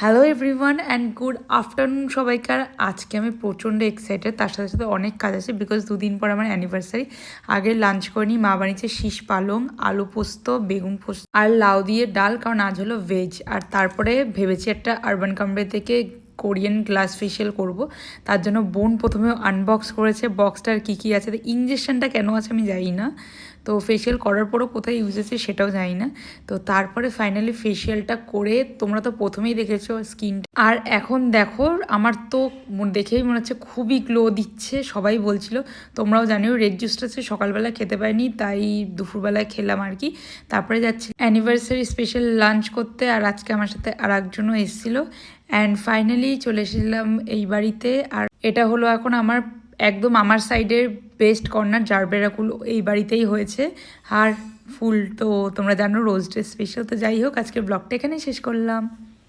Hello everyone and good afternoon সবাইকার। আজকে আমি প্রচণ্ড এক্সাইটেড, তার সাথে সাথে অনেক কাজ আছে বিকজ দুদিন পর আমার অ্যানিভার্সারি। আগে লাঞ্চ করে নিই, মা বানিয়েছে শীষ পালং, আলু পোস্ত, বেগুন পোস্ত আর লাউ দিয়ে ডাল, কারণ আজ হলো ভেজ। আর তারপরে ভেবেছি একটা আরবান কাম্পানি থেকে কোরিয়ান গ্লাস ফেশিয়াল করব। তার জন্য বোন প্রথমে আনবক্স করেছে বক্সটার কী কী আছে, ইঞ্জেকশনটা কেন আছে আমি জানি না, তো ফেশিয়াল করার পরও কোথায় ইউজ আছে সেটাও জানি না। তো তারপরে ফাইনালি ফেশিয়ালটা করে তোমরা তো প্রথমেই দেখেছো স্কিন, আর এখন দেখো আমার তো দেখেই মনে হচ্ছে খুবই গ্লো দিচ্ছে। সবাই বলছিল, তোমরাও জানিও রেড জুসটা সকালবেলা খেতে পারিনি, তাই দুপুরবেলায় খেলাম আর কি। তারপরে যাচ্ছি অ্যানিভার্সারি স্পেশাল লাঞ্চ করতে, আর আজকে আমার সাথে আর একজনও এসেছিলো। অ্যান্ড ফাইনালি চলে এসেছিলাম এই বাড়িতে। আর এটা হলো এখন আমার একদম আমার সাইডের বেস্ট কর্নার, জারবেরাগুলো এই বাড়িতেই হয়েছে। আর ফুল তো তোমরা জানো রোজ ডে স্পেশাল। তো যাই হোক, আজকের ব্লগটা এখানেই শেষ করলাম।